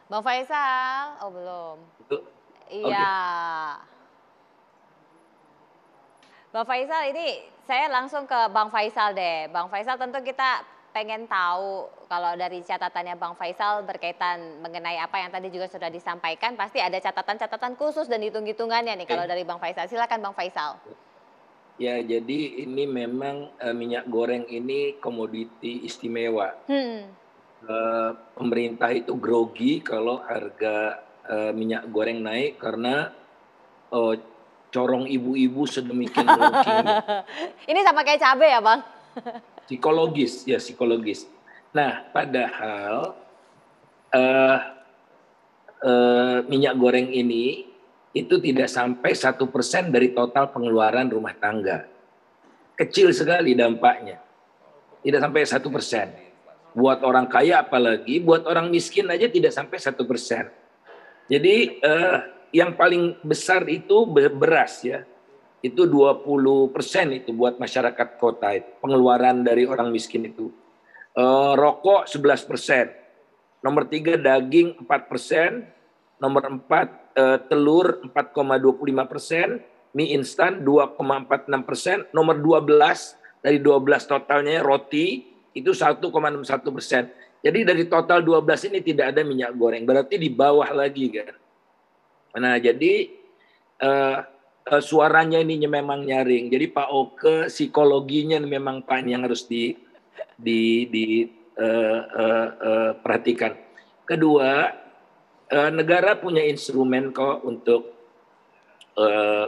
Bang Faisal, oh belum. Itu, Iya. oke. Bang Faisal ini saya langsung ke Bang Faisal deh. Bang Faisal tentu kita pengen tahu kalau dari catatannya Bang Faisal berkaitan mengenai apa yang tadi juga sudah disampaikan, pasti ada catatan-catatan khusus dan hitung-hitungannya nih kalau Oke. dari Bang Faisal. Silakan Bang Faisal. Ya, jadi ini memang minyak goreng ini komoditi istimewa. Hmm. Pemerintah itu grogi kalau harga minyak goreng naik karena eh, corong ibu-ibu sedemikian melengkingnya. Ini sama kayak cabai ya Bang? Psikologis, ya psikologis. Nah, padahal eh, minyak goreng ini itu tidak sampai 1% dari total pengeluaran rumah tangga. Kecil sekali dampaknya. Tidak sampai 1%. Buat orang kaya apalagi, buat orang miskin aja tidak sampai 1%. Jadi yang paling besar itu beras ya. Itu 20% itu buat masyarakat kota itu, pengeluaran dari orang miskin itu. Rokok 11%. Nomor 3 daging 4%. Nomor 4 telur 4,25%. Mie instan 2,46%. Nomor 12 dari 12 totalnya roti itu 1,61%. Jadi dari total 12 ini tidak ada minyak goreng. Berarti di bawah lagi kan. Nah jadi uh, suaranya ini memang nyaring. Jadi Pak Oke psikologinya memang Pak yang harus perhatikan. Kedua, negara punya instrumen kok untuk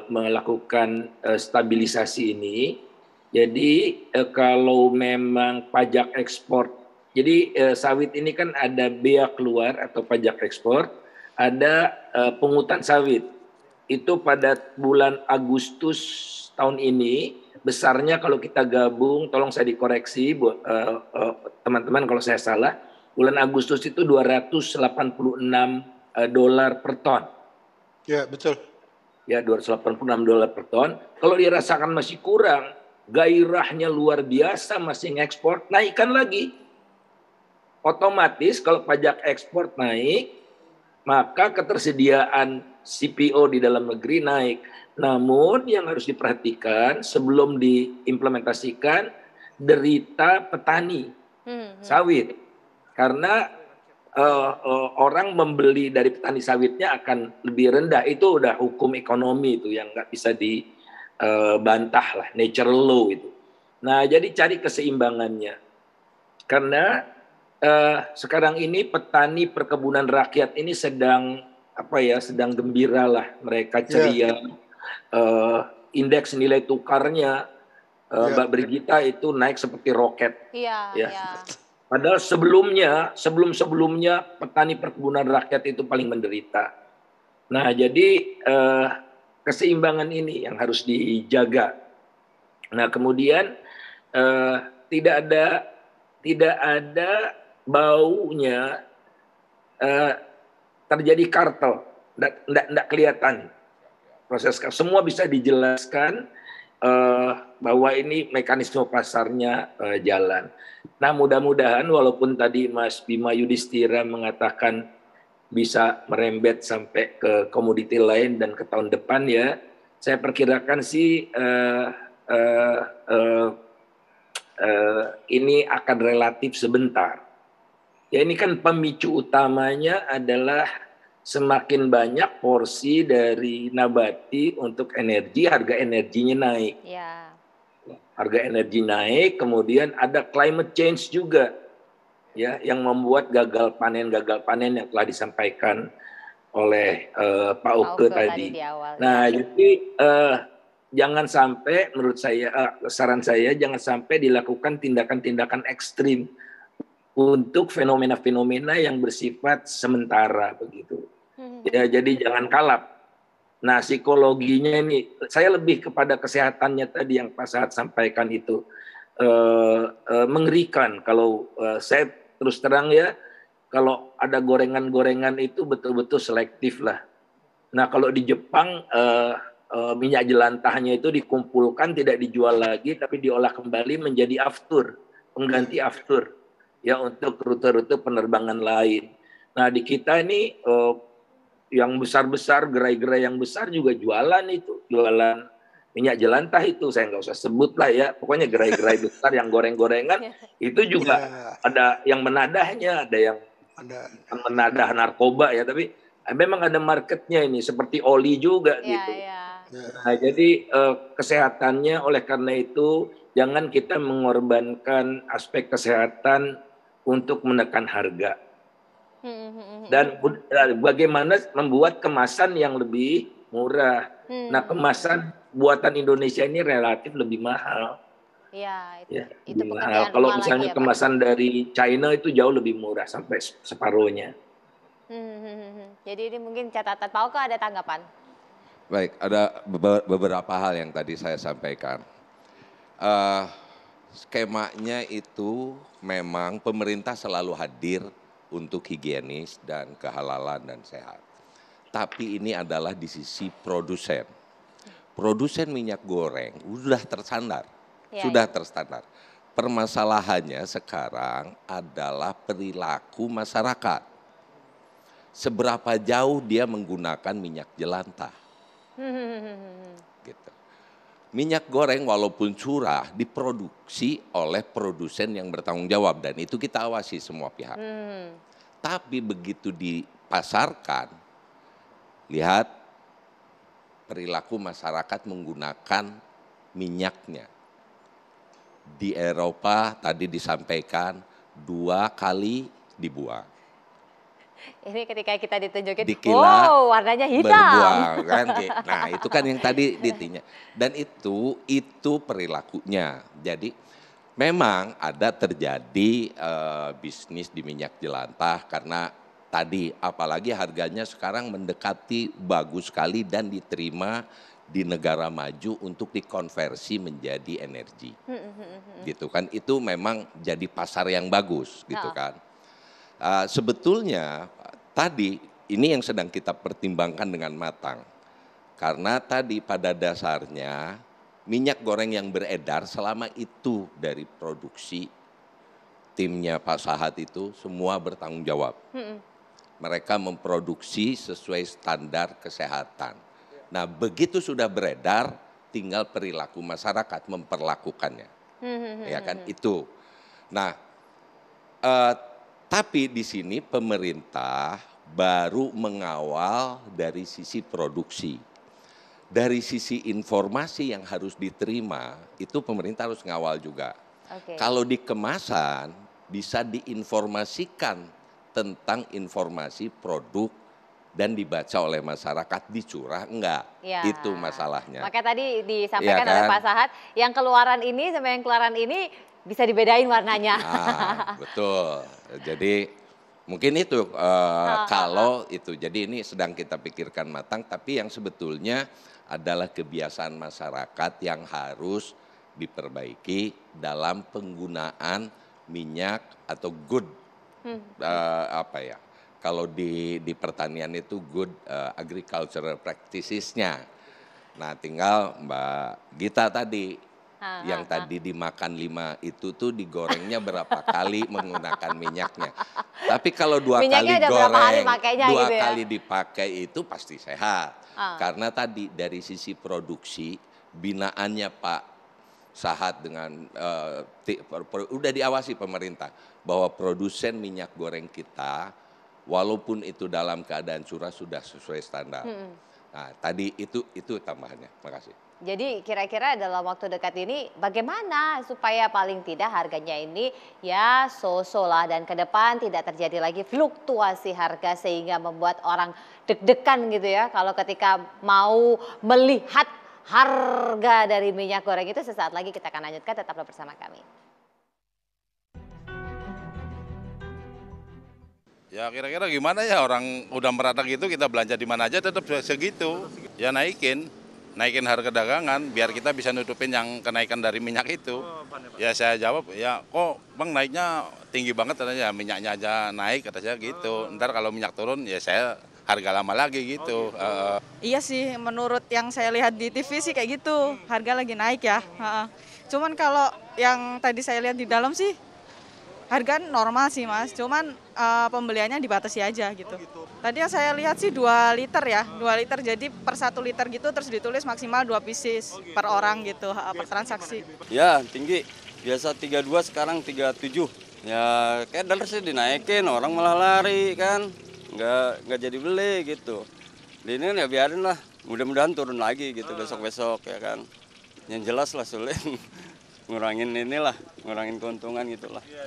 melakukan stabilisasi ini. Jadi kalau memang pajak ekspor, jadi sawit ini kan ada bea keluar atau pajak ekspor, ada pungutan sawit. Itu pada bulan Agustus tahun ini besarnya kalau kita gabung, tolong saya dikoreksi teman-teman kalau saya salah, bulan Agustus itu 286 dolar per ton. Ya, betul. Ya, 286 dolar per ton. Kalau dirasakan masih kurang, gairahnya luar biasa masih ngekspor, naikkan lagi. Otomatis kalau pajak ekspor naik, maka ketersediaan CPO di dalam negeri naik. Namun yang harus diperhatikan sebelum diimplementasikan derita petani sawit. Karena orang membeli dari petani sawitnya akan lebih rendah. Itu udah hukum ekonomi itu yang nggak bisa dibantah lah, natural law itu. Nah, jadi cari keseimbangannya. Karena sekarang ini petani perkebunan rakyat ini sedang sedang gembira lah, mereka ceria. Indeks nilai tukarnya Mbak Brigita itu naik seperti roket. Iya, Ya. iya. Padahal sebelumnya petani perkebunan rakyat itu paling menderita. Nah, jadi keseimbangan ini yang harus dijaga. Nah, kemudian eh, tidak ada baunya terjadi kartel, tidak kelihatan proses. Semua bisa dijelaskan bahwa ini mekanisme pasarnya jalan. Nah, mudah-mudahan walaupun tadi Mas Bima Yudhistira mengatakan bisa merembet sampai ke komoditi lain dan ke tahun depan ya, saya perkirakan sih ini akan relatif sebentar. Ya, ini kan pemicu utamanya adalah semakin banyak porsi dari nabati untuk energi, harga energinya naik. Ya. Harga energi naik, kemudian ada climate change juga, ya, yang membuat gagal panen yang telah disampaikan oleh Pak Oke tadi. Di awal. Nah, Ya. jadi jangan sampai, menurut saya, saran saya jangan sampai dilakukan tindakan-tindakan ekstrim untuk fenomena-fenomena yang bersifat sementara begitu. Ya, jadi jangan kalap. Nah, psikologinya ini saya lebih kepada kesehatannya tadi yang Pak Sahat sampaikan itu mengerikan. Kalau saya terus terang ya, kalau ada gorengan-gorengan itu betul-betul selektif lah. Nah, kalau di Jepang minyak jelantahnya itu dikumpulkan, tidak dijual lagi, tapi diolah kembali menjadi aftur, pengganti aftur ya untuk rute-rute penerbangan lain. Nah di kita ini yang besar-besar, gerai-gerai yang besar juga jualan itu, jualan minyak jelantah itu, saya nggak usah sebut lah ya, pokoknya gerai-gerai besar yang goreng-gorengan itu juga ada yang menadahnya, ada yang menadah narkoba ya, tapi memang ada marketnya ini, seperti oli juga gitu. Nah, jadi kesehatannya, oleh karena itu jangan kita mengorbankan aspek kesehatan untuk menekan harga. Dan bagaimana membuat kemasan yang lebih murah. Nah, kemasan buatan Indonesia ini relatif lebih mahal. Iya, itu lebih pekerjaan mahal. Kalau rumah misalnya lagi ya, Pak. kemasan dari China itu jauh lebih murah, sampai separuhnya. Jadi ini mungkin catatan. Pak Oka ada tanggapan? Baik, ada beberapa hal yang tadi saya sampaikan. Skemanya itu memang pemerintah selalu hadir untuk higienis dan kehalalan dan sehat. Tapi ini adalah di sisi produsen. Produsen minyak goreng sudah terstandar, terstandar. Permasalahannya sekarang adalah perilaku masyarakat. Seberapa jauh dia menggunakan minyak jelantah. Gitu. Minyak goreng walaupun curah diproduksi oleh produsen yang bertanggung jawab, dan itu kita awasi semua pihak. Tapi begitu dipasarkan, lihat perilaku masyarakat menggunakan minyaknya. Di Eropa tadi disampaikan 2 kali dibuang. Ini ketika kita ditunjukin, Dikilat, wow warnanya hitam. Berbuang, kan? Nah itu kan yang tadi ditinya. Dan itu perilakunya. Jadi memang ada terjadi bisnis di minyak jelantah karena tadi apalagi harganya sekarang mendekati bagus sekali dan diterima di negara maju untuk dikonversi menjadi energi. Gitu kan, itu memang jadi pasar yang bagus gitu kan. Sebetulnya tadi ini yang sedang kita pertimbangkan dengan matang. Karena tadi pada dasarnya minyak goreng yang beredar selama itu dari produksi timnya Pak Sahat itu semua bertanggung jawab. Mereka memproduksi sesuai standar kesehatan. Nah begitu sudah beredar tinggal perilaku masyarakat memperlakukannya. Ya kan itu. Nah tapi di sini pemerintah baru mengawal dari sisi produksi. Dari sisi informasi yang harus diterima, itu pemerintah harus ngawal juga. Kalau di kemasan bisa diinformasikan tentang informasi produk dan dibaca oleh masyarakat, dicurah enggak. Itu masalahnya. Makanya tadi disampaikan oleh Pak Sahat, yang keluaran ini sama yang keluaran ini bisa dibedain warnanya. Betul. Jadi mungkin itu kalau itu. Jadi ini sedang kita pikirkan matang, tapi yang sebetulnya adalah kebiasaan masyarakat yang harus diperbaiki dalam penggunaan minyak atau good kalau di pertanian itu good agricultural practices-nya. Nah tinggal Mbak Gita tadi yang tadi dimakan 5 itu tuh digorengnya berapa kali menggunakan minyaknya. Tapi kalau 2 kali goreng, 2 kali dipakai itu pasti sehat. Karena tadi dari sisi produksi binaannya Pak Sahat dengan udah diawasi pemerintah bahwa produsen minyak goreng kita walaupun itu dalam keadaan curah sudah sesuai standar. Nah tadi itu tambahannya. Makasih. Jadi kira-kira dalam waktu dekat ini bagaimana supaya paling tidak harganya ini ya so-so lah, dan ke depan tidak terjadi lagi fluktuasi harga sehingga membuat orang deg-degan gitu ya kalau ketika mau melihat harga dari minyak goreng itu. Sesaat lagi kita akan lanjutkan, tetaplah bersama kami. Ya kira-kira gimana ya, orang udah merata gitu kita belanja di mana aja tetap segitu. Ya naikin harga dagangan biar kita bisa nutupin yang kenaikan dari minyak itu. Ya saya jawab, ya kok Bang naiknya tinggi banget katanya, minyaknya aja naik kata saya gitu. Ntar kalau minyak turun ya saya harga lama lagi gitu. Iya sih, menurut yang saya lihat di TV sih kayak gitu, harga lagi naik ya. Cuman kalau yang tadi saya lihat di dalam sih Harga normal sih Mas, cuman pembeliannya dibatasi aja gitu. Tadi yang saya lihat sih 2 liter ya, 2 liter jadi per 1 liter gitu terus ditulis maksimal 2 pieces per orang gitu per transaksi. Ya tinggi, biasa 32 sekarang 37. Ya kadar sih dinaikin, orang malah lari kan, nggak jadi beli gitu. Ini kan ya biarin lah, mudah-mudahan turun lagi gitu besok-besok ya kan. Yang jelas lah sulit ngurangin inilah, ngurangin keuntungan gitulah.